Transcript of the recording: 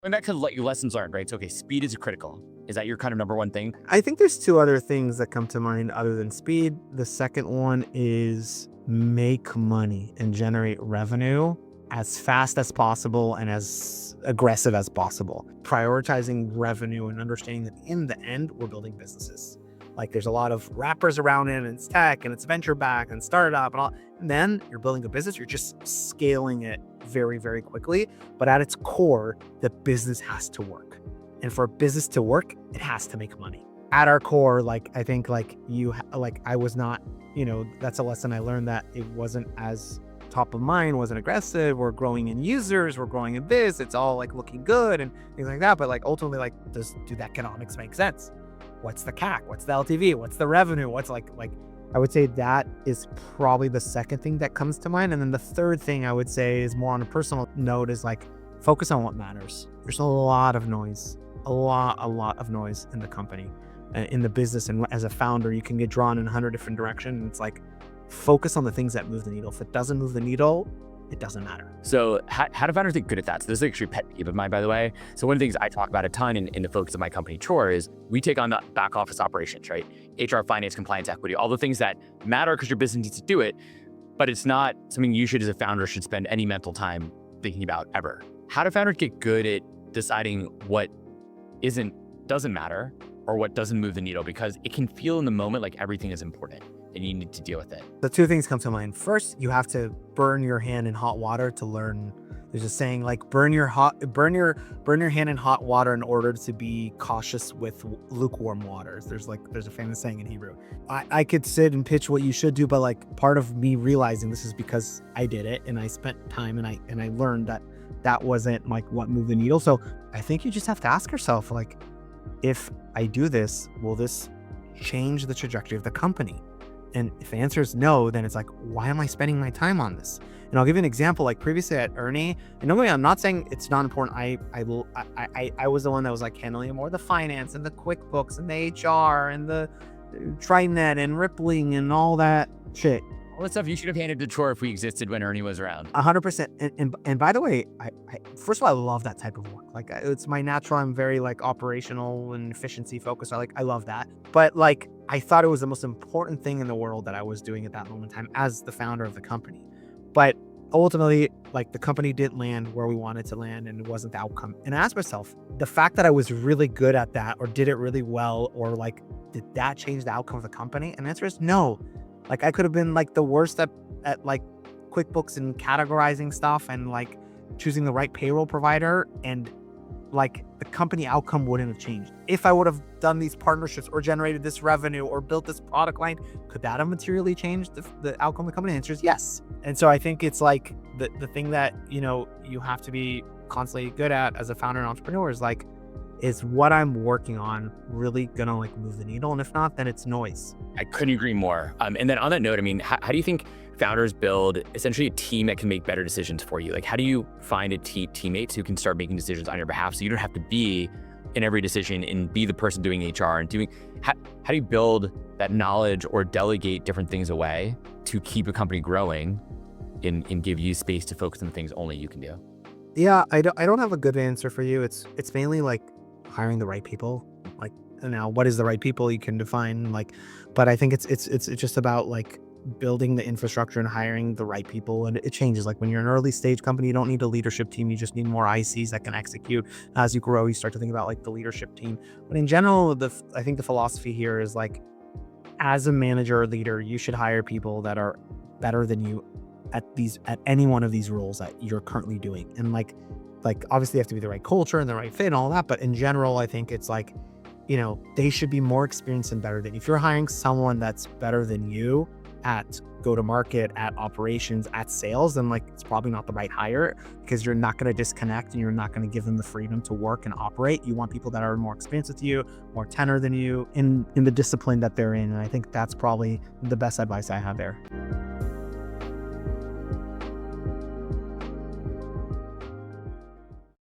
And that could let you lessons learned, right? So, okay, speed is critical. Is that your kind of number one thing? I think there's two other things that come to mind other than speed. The second one is make money and generate revenue as fast as possible and as aggressive as possible. Prioritizing revenue and understanding that in the end, we're building businesses. Like there's a lot of wrappers around it, and it's tech and it's venture back and startup and all. And then you're building a business, you're just scaling it very, very quickly. But at its core, the business has to work. And for a business to work, it has to make money. At our core, like I think I was not, that's a lesson I learned, that it wasn't as top of mind, wasn't aggressive. We're growing in users, we're growing in this, it's all like looking good and things like that. But like ultimately, like do the economics make sense? What's the CAC? What's the LTV? What's the revenue? What's like I would say that is probably the second thing that comes to mind. And then the third thing I would say is more on a personal note is like focus on what matters. There's a lot of noise, a lot of noise in the company, in the business. And as a founder, you can get drawn in 100 different directions. It's like focus on the things that move the needle. If it doesn't move the needle, it doesn't matter. So how do founders get good at that? So this is actually a pet peeve of mine, by the way. So one of the things I talk about a ton in the focus of my company, Chore, is we take on the back office operations, right? HR, finance, compliance, equity, all the things that matter because your business needs to do it, but it's not something you should, as a founder, should spend any mental time thinking about ever. How do founders get good at deciding what doesn't matter or what doesn't move the needle? Because it can feel in the moment like everything is important and you need to deal with it. The two things come to mind. First, you have to burn your hand in hot water to learn. There's a saying like burn your hand in hot water in order to be cautious with lukewarm waters. There's a famous saying in Hebrew. I could sit and pitch what you should do, but like part of me realizing this is because I did it and I spent time and I learned that wasn't like what moved the needle. So I think you just have to ask yourself, like, if I do this, will this change the trajectory of the company? And if the answer is no, then it's like, why am I spending my time on this? And I'll give you an example. Like previously at Ernie, and normally I'm not saying it's not important. I was the one that was like handling more the finance and the QuickBooks and the HR and the TriNet and Rippling and all that shit. All that stuff you should have handed to Chore if we existed when Ernie was around. 100%. And by the way, I first of all, I love that type of work. Like it's my natural. I'm very like operational and efficiency focused. I love that. But like, I thought it was the most important thing in the world that I was doing at that moment in time as the founder of the company. But ultimately, like the company didn't land where we wanted to land and it wasn't the outcome. And I asked myself, the fact that I was really good at that or did it really well, or like, did that change the outcome of the company? And the answer is no. Like I could have been like the worst at like QuickBooks and categorizing stuff and like choosing the right payroll provider, and like the company outcome wouldn't have changed. If I would have done these partnerships or generated this revenue or built this product line, could that have materially changed the outcome of the company? The answer is yes. And so I think it's like the thing that, you have to be constantly good at as a founder and entrepreneur is like, is what I'm working on really gonna like move the needle? And if not, then it's noise. I couldn't agree more. And then on that note, I mean, how do you think founders build essentially a team that can make better decisions for you? Like, how do you find teammates who can start making decisions on your behalf so you don't have to be in every decision and be the person doing HR and how do you build that knowledge or delegate different things away to keep a company growing and give you space to focus on the things only you can do? Yeah, I don't have a good answer for you. It's mainly like hiring the right people. Like, now what is the right people you can define, like, but I think it's just about like building the infrastructure and hiring the right people. And it changes. Like when you're an early stage company, you don't need a leadership team. You just need more ICs that can execute. As you grow, you start to think about like the leadership team. But in general, I think the philosophy here is like, as a manager or leader, you should hire people that are better than you at any one of these roles that you're currently doing. And like obviously you have to be the right culture and the right fit and all that. But in general, I think it's like, they should be more experienced and better than you. If you're hiring someone that's better than you at go-to-market, at operations, at sales, then like it's probably not the right hire, because you're not going to disconnect and you're not going to give them the freedom to work and operate. You want people that are more experienced with you, more tenor than you in the discipline that they're in. And I think that's probably the best advice I have there.